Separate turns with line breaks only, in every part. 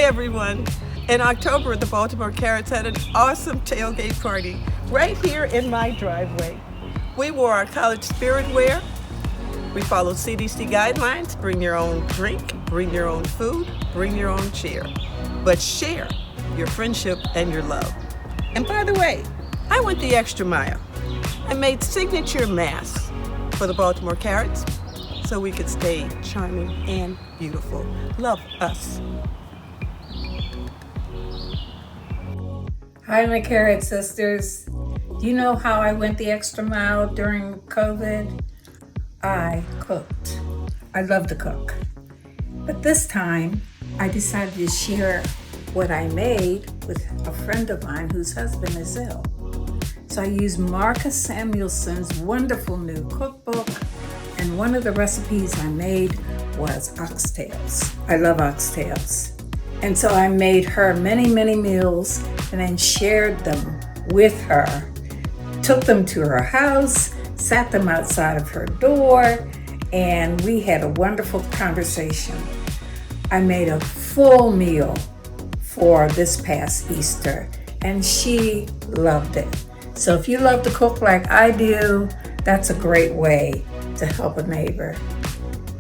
everyone. In October, the Baltimore Carrots had an awesome tailgate party right here in my driveway. We wore our college spirit wear. We followed CDC guidelines. Bring your own drink, bring your own food, bring your own chair. But share your friendship and your love. And by the way, I went the extra mile. I made signature masks for the Baltimore Carrots so we could stay charming and beautiful. Love us.
Hi, my Carrot sisters. Do you know how I went the extra mile during COVID? I cooked. I love to cook. But this time, I decided to share what I made with a friend of mine whose husband is ill. So I used Marcus Samuelson's wonderful new cookbook, and one of the recipes I made was oxtails. I love oxtails. And so I made her many, many meals and then shared them with her. Took them to her house, sat them outside of her door, and we had a wonderful conversation. I made a full meal for this past Easter, and she loved it. So if you love to cook like I do, that's a great way to help a neighbor.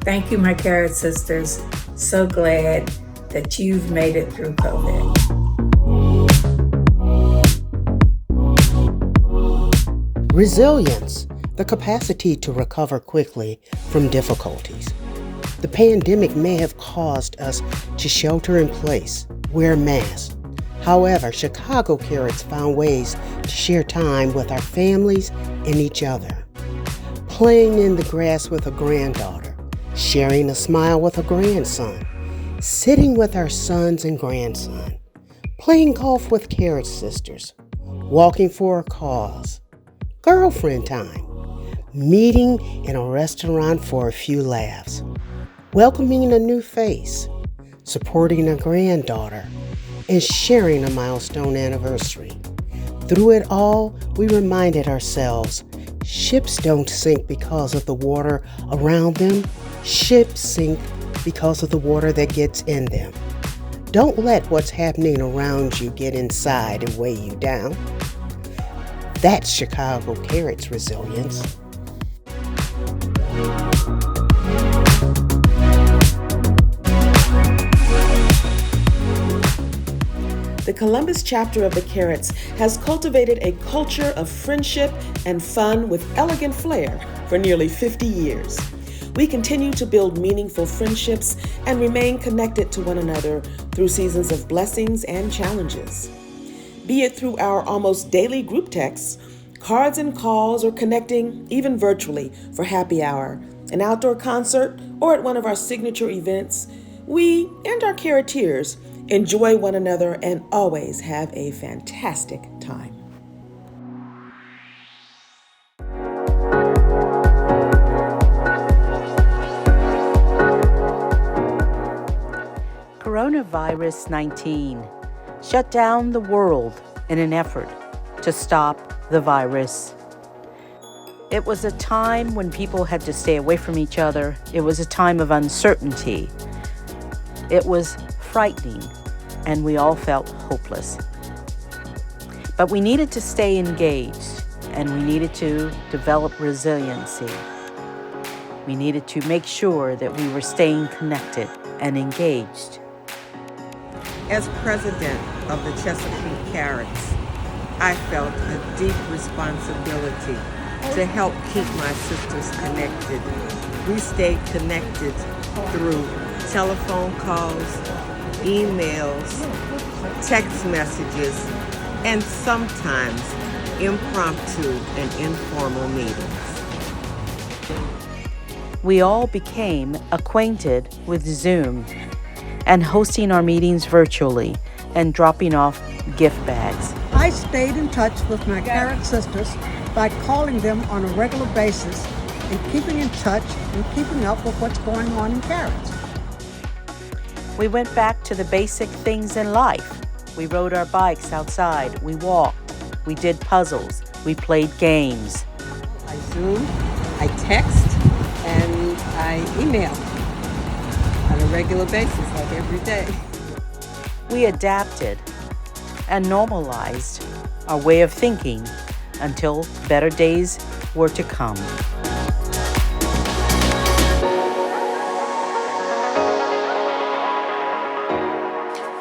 Thank you, my Carrot sisters. So glad that you've made it through COVID.
Resilience, the capacity to recover quickly from difficulties. The pandemic may have caused us to shelter in place, wear masks. However, Chicago Carrots found ways to share time with our families and each other. Playing in the grass with a granddaughter, sharing a smile with a grandson, sitting with our sons and grandson, playing golf with Carrot sisters, walking for a cause, girlfriend time, meeting in a restaurant for a few laughs, welcoming a new face, supporting a granddaughter, and sharing a milestone anniversary. Through it all, we reminded ourselves, ships don't sink because of the water around them. Ships sink because of the water that gets in them. Don't let what's happening around you get inside and weigh you down. That's Chicago Carrots resilience.
The Columbus chapter of the Carrots has cultivated a culture of friendship and fun with elegant flair for nearly 50 years. We continue to build meaningful friendships and remain connected to one another through seasons of blessings and challenges. Be it through our almost daily group texts, cards and calls, or connecting even virtually for happy hour, an outdoor concert, or at one of our signature events, we and our Carroteers enjoy one another and always have a fantastic time.
Coronavirus 19 shut down the world in an effort to stop the virus. It was a time when people had to stay away from each other. It was a time of uncertainty. It was frightening, and we all felt hopeless. But we needed to stay engaged, and we needed to develop resiliency. We needed to make sure that we were staying connected and engaged.
As president of the Chesapeake Carrots, I felt a deep responsibility to help keep my sisters connected. We stayed connected through telephone calls, emails, text messages, and sometimes impromptu and informal meetings.
We all became acquainted with Zoom and hosting our meetings virtually and dropping off gift bags.
I stayed in touch with my Carrot sisters by calling them on a regular basis and keeping in touch and keeping up with what's going on in Carrots.
We went back to the basic things in life. We rode our bikes outside, we walked, we did puzzles, we played games.
I Zoom, I text, and I email on a regular basis, like every day.
We adapted and normalized our way of thinking until better days were to come.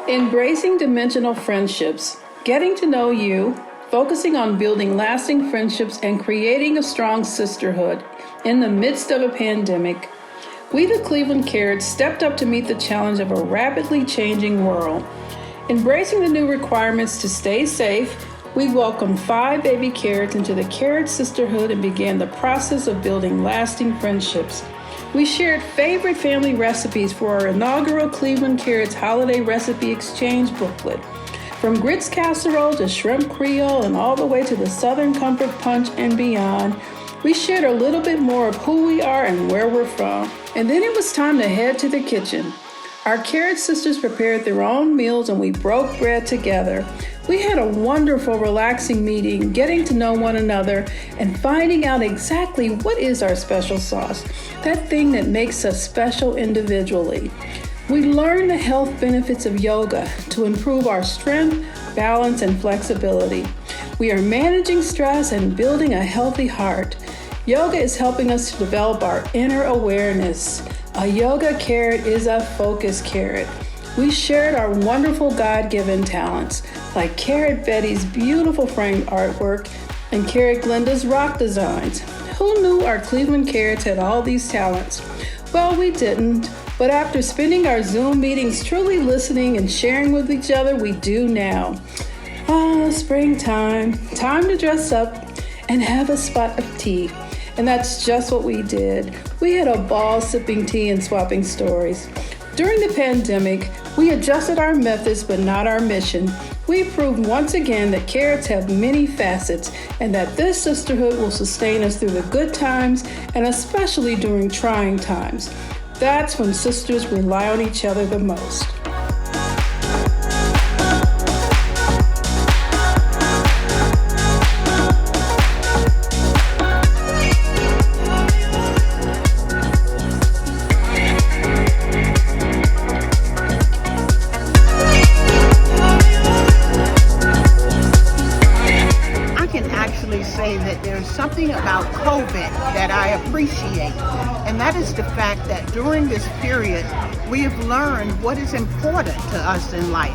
Embracing dimensional friendships, getting to know you, focusing on building lasting friendships and creating a strong sisterhood in the midst of a pandemic. We, the Cleveland Carats, stepped up to meet the challenge of a rapidly changing world. Embracing the new requirements to stay safe, we welcomed 5 baby Carats into the Carats Sisterhood and began the process of building lasting friendships. We shared favorite family recipes for our inaugural Cleveland Carats Holiday Recipe Exchange booklet. From grits casserole to shrimp creole and all the way to the Southern Comfort Punch and beyond, we shared a little bit more of who we are and where we're from. And then it was time to head to the kitchen. Our Carats sisters prepared their own meals and we broke bread together. We had a wonderful, relaxing meeting, getting to know one another and finding out exactly what is our special sauce, that thing that makes us special individually. We learned the health benefits of yoga to improve our strength, balance, and flexibility. We are managing stress and building a healthy heart. Yoga is helping us to develop our inner awareness. A yoga carrot is a focus carrot. We shared our wonderful God-given talents, like Carrot Betty's beautiful framed artwork and Carrot Glenda's rock designs. Who knew our Cleveland Carats had all these talents? Well, we didn't, but after spending our Zoom meetings truly listening and sharing with each other, we do now. Springtime, time to dress up and have a spot of tea. And that's just what we did. We had a ball sipping tea and swapping stories. During the pandemic, we adjusted our methods but not our mission. We proved once again that Carats have many facets and that this sisterhood will sustain us through the good times and especially during trying times. That's when sisters rely on each other the most.
Say that there's something about COVID that I appreciate, and that is the fact that during this period we have learned what is important to us in life.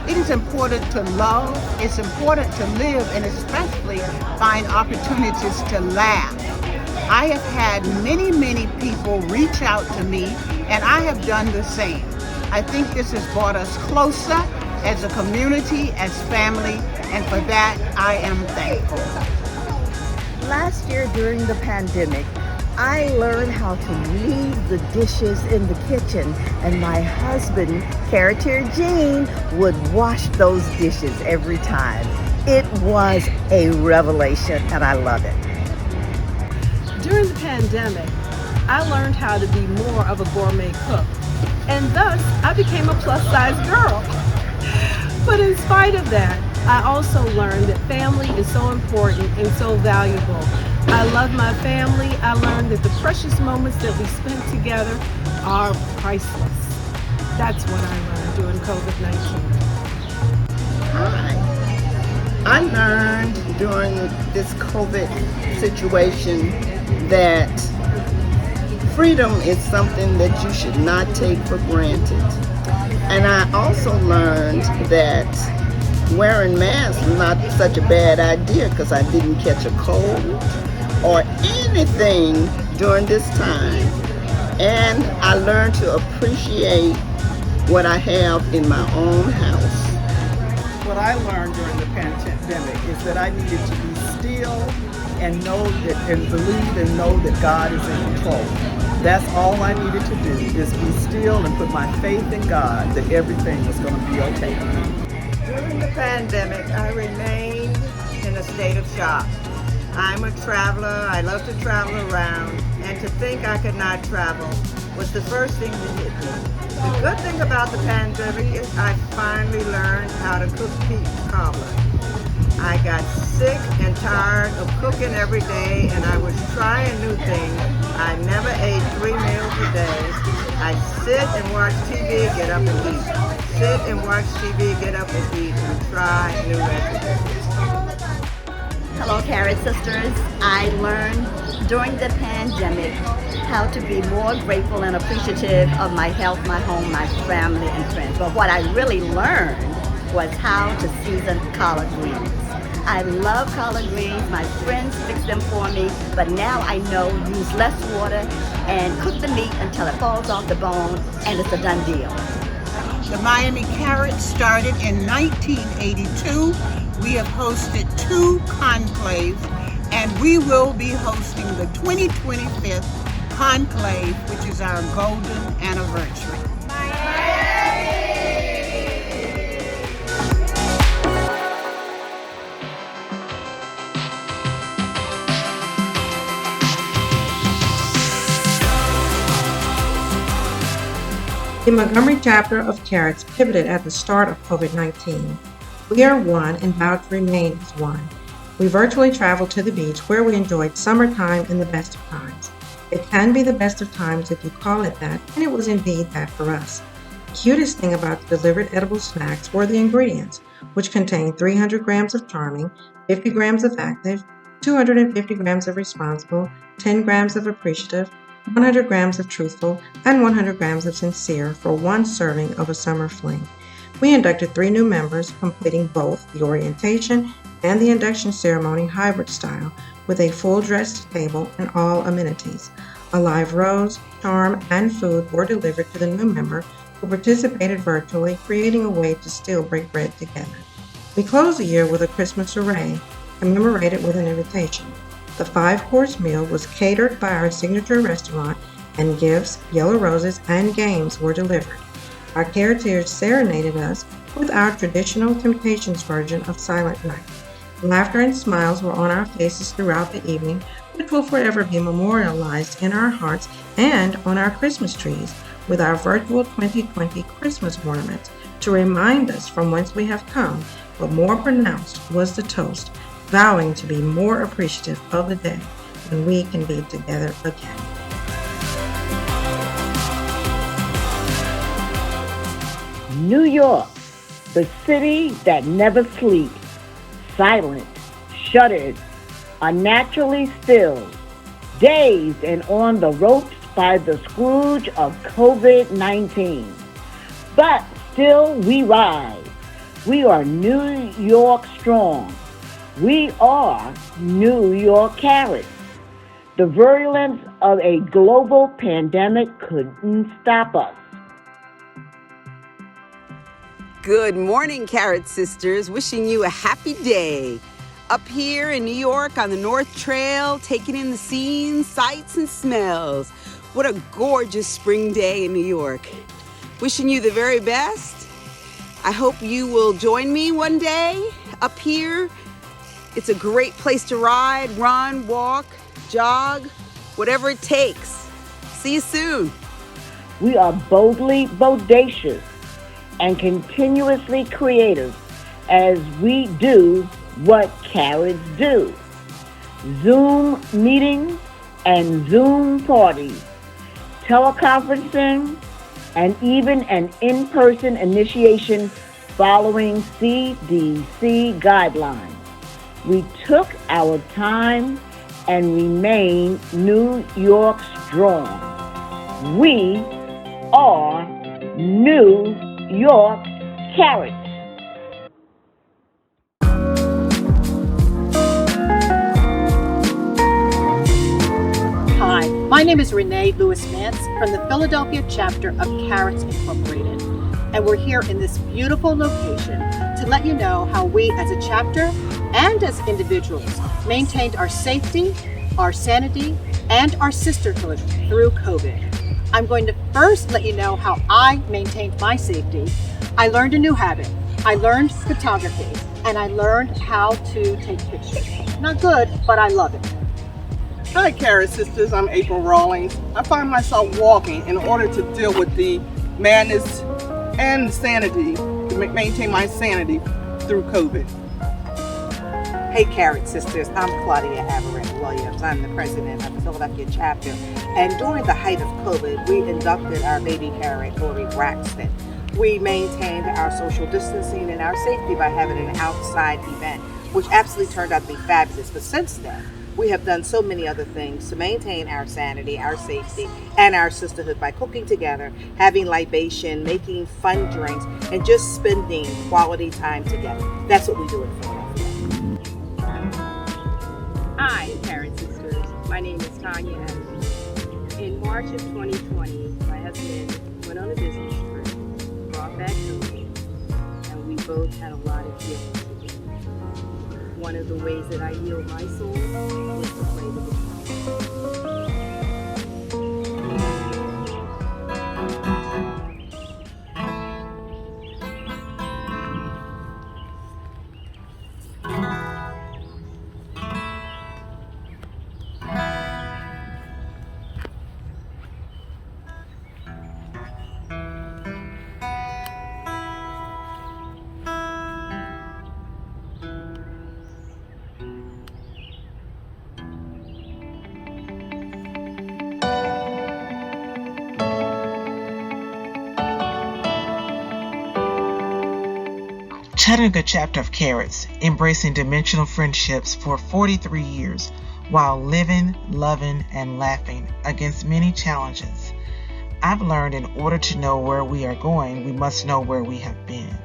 It is important to love, it's important to live, and especially find opportunities to laugh. I have had many people reach out to me, and I have done the same. I think this has brought us closer as a community, as family, and for that I am thankful.
Last year during the pandemic, I learned how to leave the dishes in the kitchen, and my husband, Caratier Jean, would wash those dishes every time. It was a revelation, and I love it.
During the pandemic, I learned how to be more of a gourmet cook, and thus I became a plus-size girl. But in spite of that, I also learned that family is so important and so valuable. I love my family. I learned that the precious moments that we spent together are priceless. That's what I learned during COVID-19.
I learned during this COVID situation that freedom is something that you should not take for granted. And I also learned that wearing masks is not such a bad idea because I didn't catch a cold or anything during this time. And I learned to appreciate what I have in my own house.
What I learned during the pandemic is that I needed to be still and know that, and believe and know that God is in control. That's all I needed to do, is be still and put my faith in God that everything was going to be okay.
During the pandemic, I remained in a state of shock. I'm a traveler. I love to travel around, and to think I could not travel was the first thing that hit me. The good thing about the pandemic is I finally learned how to cook peach cobbler. I got sick and tired of cooking every day, and I was trying new things. I never ate 3 meals a day. I'd sit and watch TV, get up and eat. sit and watch TV, get up and eat, and try new recipes.
Hello, CARATS sisters. I learned during the pandemic how to be more grateful and appreciative of my health, my home, my family, and friends. But what I really learned was how to season collard greens. I love collard greens. My friends fix them for me, but now I know use less water and cook the meat until it falls off the bone, and it's a done deal.
The Miami CARATS started in 1982. We have hosted 2 conclaves, and we will be hosting the 2025th conclave, which is our golden anniversary.
The Montgomery chapter of CARATS pivoted at the start of COVID-19. We are one and vowed to remain as one. We virtually traveled to the beach where we enjoyed summertime in the best of times. It can be the best of times if you call it that, and it was indeed that for us. The cutest thing about the delivered edible snacks were the ingredients, which contained 300 grams of charming, 50 grams of active, 250 grams of responsible, 10 grams of appreciative, 100 grams of truthful, and 100 grams of sincere for one serving of a summer fling. We inducted 3 new members, completing both the orientation and the induction ceremony hybrid style with a full dressed table and all amenities. A live rose, charm, and food were delivered to the new member who participated virtually, creating a way to still break bread together. We closed the year with a Christmas array, commemorated with an invitation. The 5-course meal was catered by our signature restaurant, and gifts, yellow roses, and games were delivered. Our caretakers serenaded us with our traditional Temptations version of Silent Night. Laughter and smiles were on our faces throughout the evening, which will forever be memorialized in our hearts and on our Christmas trees with our virtual 2020 Christmas ornaments to remind us from whence we have come, but more pronounced was the toast, vowing to be more appreciative of the day when we can be together again.
New York, the city that never sleeps, silent, shuttered, unnaturally still, dazed and on the ropes by the scourge of COVID-19. But still we rise. We are New York strong. We are New York CARATS. The virulence of a global pandemic couldn't stop us.
Good morning, CARATS sisters. Wishing you a happy day. Up here in New York on the North Trail, taking in the scenes, sights, and smells. What a gorgeous spring day in New York. Wishing you the very best. I hope you will join me one day up here. It's a great place to ride, run, walk, jog, whatever it takes. See you soon.
We are boldly bodacious and continuously creative as we do what CARATS do. Zoom meetings and Zoom parties, teleconferencing, and even an in-person initiation following CDC guidelines. We took our time and remain New York strong. We are New York CARATS.
Hi, my name is Renee Lewis-Mance from the Philadelphia chapter of CARATS Incorporated, and we're here in this beautiful location to let you know how we as a chapter and as individuals maintained our safety, our sanity, and our sisterhood through COVID. I'm going to first let you know how I maintained my safety. I learned a new habit. I learned photography, and I learned how to take pictures. Not good, but I love it.
Hi, CARATS sisters. I'm April Rawlings. I find myself walking in order to deal with the madness and sanity, to maintain my sanity through COVID.
Hey, CARATS sisters. I'm Claudia Averett Williams. I'm the president of the Philadelphia chapter. And during the height of COVID, we inducted our baby CARAT, Lori Braxton. We maintained our social distancing and our safety by having an outside event, which absolutely turned out to be fabulous. But since then, we have done so many other things to maintain our sanity, our safety, and our sisterhood by cooking together, having libation, making fun drinks, and just spending quality time together. That's what we do in Philadelphia.
Hi, CARATS sisters. My name is Tanya Evans. In March of 2020, my husband went on a business trip, brought back COVID, and we both had a lot of healing to do. One of the ways that I healed my soul was to play the guitar.
Chattanooga chapter of CARATS, embracing dimensional friendships for 43 years while living, loving, and laughing against many challenges. I've learned in order to know where we are going, we must know where we have been.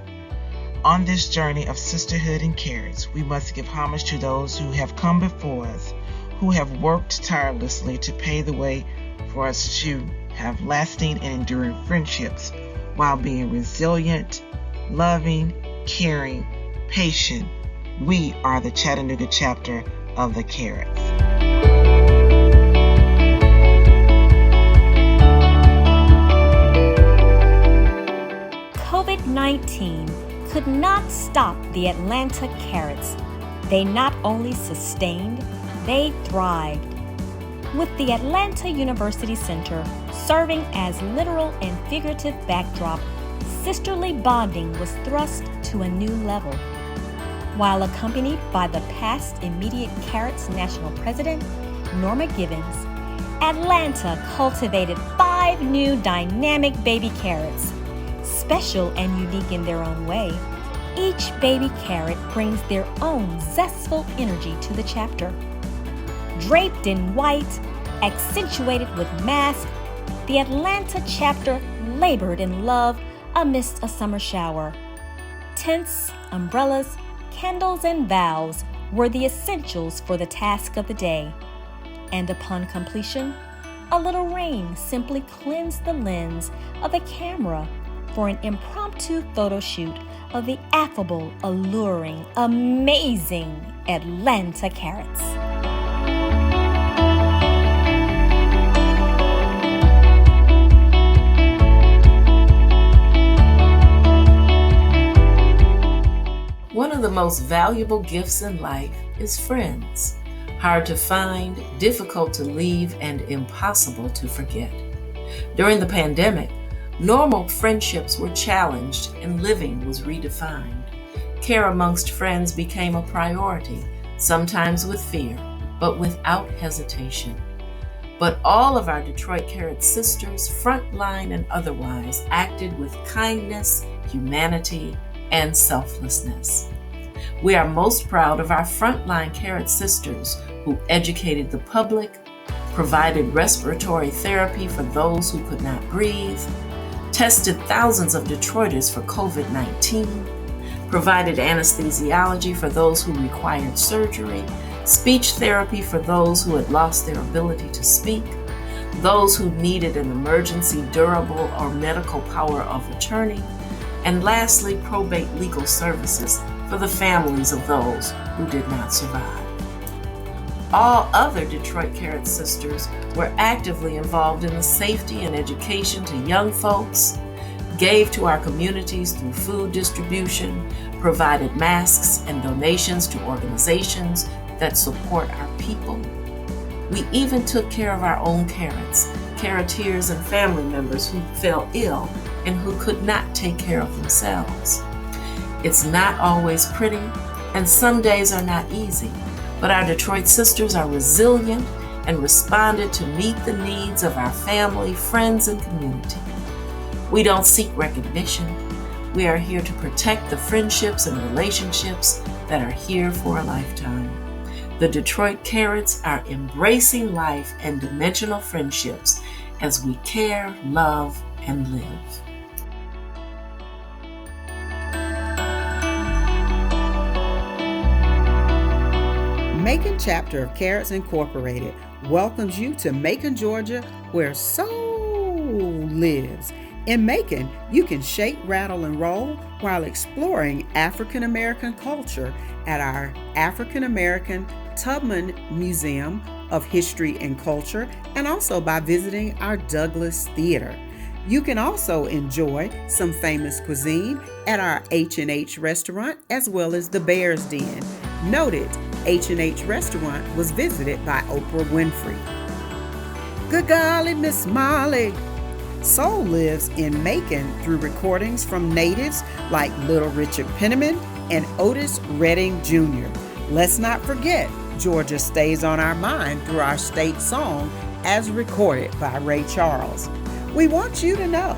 On this journey of sisterhood and CARATS, we must give homage to those who have come before us, who have worked tirelessly to pave the way for us to have lasting and enduring friendships while being resilient, loving, caring, patient. We are the Chattanooga chapter of the CARATS.
COVID-19 could not stop the Atlanta CARATS. They not only sustained, they thrived. With the Atlanta University Center serving as literal and figurative backdrop, sisterly bonding was thrust to a new level. While accompanied by the past immediate CARATS National President, Norma Gibbons, Atlanta cultivated 5 new dynamic baby CARATS. Special and unique in their own way, each baby CARAT brings their own zestful energy to the chapter. Draped in white, accentuated with mask, the Atlanta chapter labored in love amidst a summer shower. Tents, umbrellas, candles, and vows were the essentials for the task of the day. And upon completion, a little rain simply cleansed the lens of the camera for an impromptu photo shoot of the affable, alluring, amazing Atlanta CARATS.
One of the most valuable gifts in life is friends. Hard to find, difficult to leave, and impossible to forget. During the pandemic, normal friendships were challenged and living was redefined. Care amongst friends became a priority, sometimes with fear, but without hesitation. But all of our Detroit CARATS sisters, frontline and otherwise, acted with kindness, humanity, and selflessness. We are most proud of our frontline CARATS sisters who educated the public, provided respiratory therapy for those who could not breathe, tested thousands of Detroiters for COVID-19, provided anesthesiology for those who required surgery, speech therapy for those who had lost their ability to speak, those who needed an emergency durable or medical power of attorney, and lastly, probate legal services for the families of those who did not survive. All other Detroit CARATS sisters were actively involved in the safety and education to young folks, gave to our communities through food distribution, provided masks and donations to organizations that support our people. We even took care of our own CARATS, CARATeers and family members who fell ill and who could not take care of themselves. It's not always pretty, and some days are not easy, but our Detroit sisters are resilient and responded to meet the needs of our family, friends, and community. We don't seek recognition. We are here to protect the friendships and relationships that are here for a lifetime. The Detroit Carats are embracing life and dimensional friendships as we care, love, and live.
Macon chapter of CARATS Incorporated welcomes you to Macon, Georgia, where soul lives. In Macon, you can shake, rattle, and roll while exploring African American culture at our African American Tubman Museum of History and Culture, and also by visiting our Douglas Theater. You can also enjoy some famous cuisine at our H&H restaurant as well as the Bear's Den. Noted, H&H restaurant was visited by Oprah Winfrey. Good golly, Miss Molly. Soul lives in Macon through recordings from natives like Little Richard Penniman and Otis Redding Jr. Let's not forget, Georgia stays on our mind through our state song as recorded by Ray Charles. We want you to know,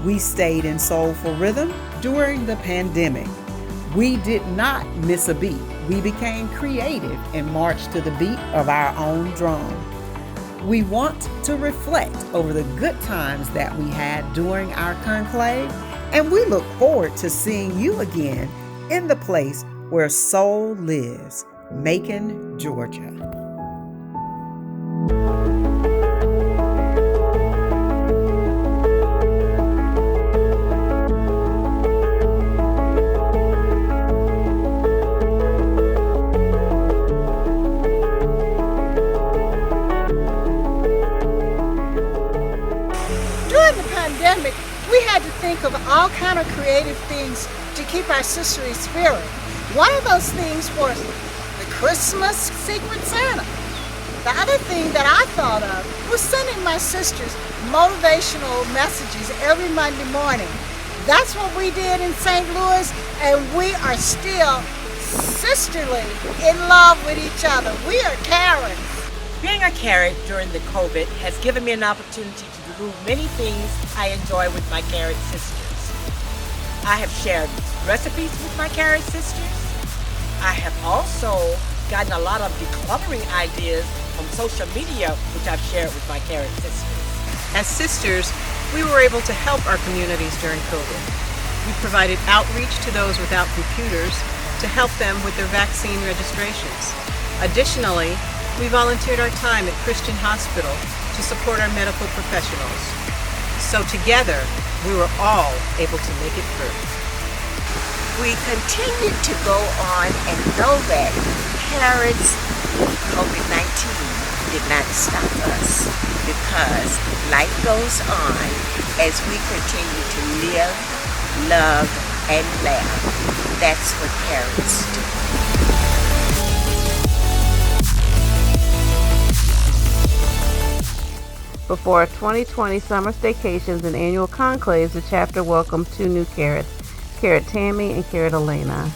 we stayed in soulful rhythm during the pandemic. We did not miss a beat. We became creative and marched to the beat of our own drum. We want to reflect over the good times that we had during our conclave, and we look forward to seeing you again in the place where soul lives, Macon, Georgia.
We had to think of all kind of creative things to keep our sisterly spirit. One of those things was the Christmas Secret Santa. The other thing that I thought of was sending my sisters motivational messages every Monday morning. That's what we did in St. Louis, and we are still sisterly in love with each other. We are Karens.
Being a Carat during the COVID has given me an opportunity to do many things I enjoy with my Carat sisters. I have shared recipes with my Carat sisters. I have also gotten a lot of decluttering ideas from social media, which I've shared with my Carat sisters.
As sisters, we were able to help our communities during COVID. We provided outreach to those without computers to help them with their vaccine registrations. Additionally, we volunteered our time at Christian Hospital to support our medical professionals. So together, we were all able to make it through.
We continued to go on and know that CARATS COVID-19 did not stop us, because life goes on as we continue to live, love, and laugh. That's what CARATS do.
Before our 2020 summer staycations and annual conclaves, the chapter welcomed two new Carats, Carat Tammy and Carat Elena.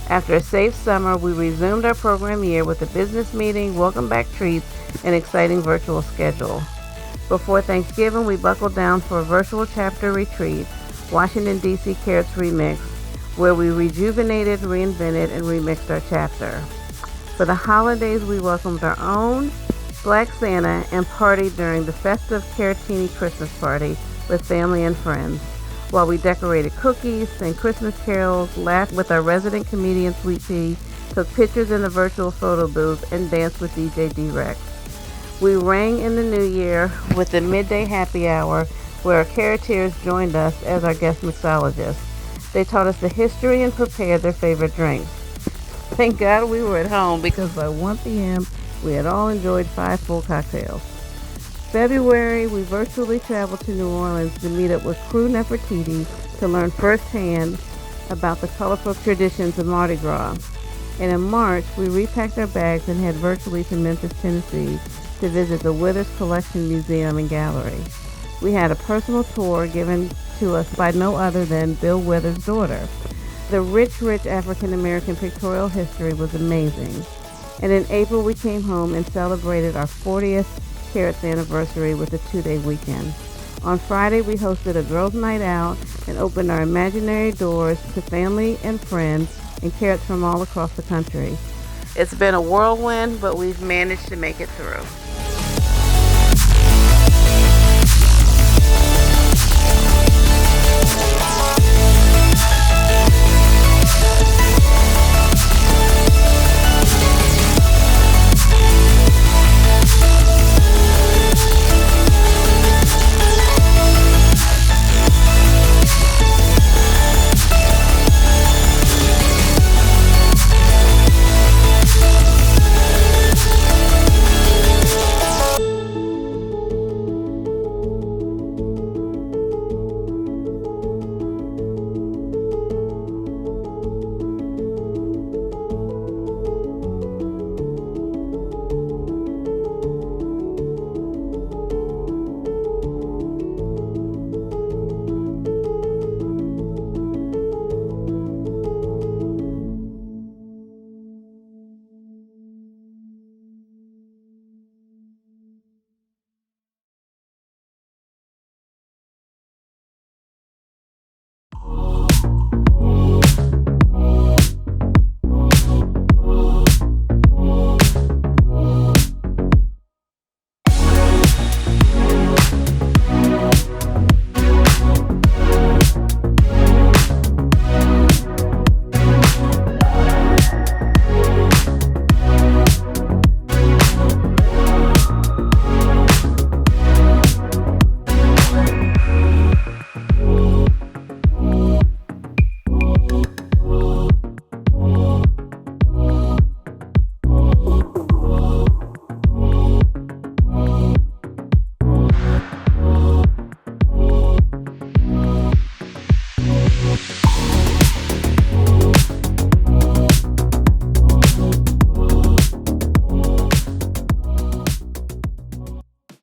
After a safe summer, we resumed our program year with a business meeting, welcome back treats, and exciting virtual schedule. Before Thanksgiving, we buckled down for a virtual chapter retreat, Washington, D.C. Carats Remix, where we rejuvenated, reinvented, and remixed our chapter. For the holidays, we welcomed our own Black Santa and partied during the festive Caratini Christmas party with family and friends, while we decorated cookies, sang Christmas carols, laughed with our resident comedian Sweet Pea, took pictures in the virtual photo booth, and danced with DJ D-Rex. We rang in the new year with the midday happy hour, where our Caratiers joined us as our guest mixologists. They taught us the history and prepared their favorite drinks. Thank God we were at home, because by 1 p.m., we had all enjoyed 5 full cocktails. February, we virtually traveled to New Orleans to meet up with Crew Nefertiti to learn firsthand about the colorful traditions of Mardi Gras. And in March, we repacked our bags and head virtually to Memphis, Tennessee to visit the Withers Collection Museum and Gallery. We had a personal tour given to us by no other than Bill Withers' daughter. The rich African American pictorial history was amazing. And in April, we came home and celebrated our 40th CARATS anniversary with a 2-day weekend. On Friday, we hosted a girls' night out and opened our imaginary doors to family and friends and carrots from all across the country. It's been a whirlwind, but we've managed to make it through.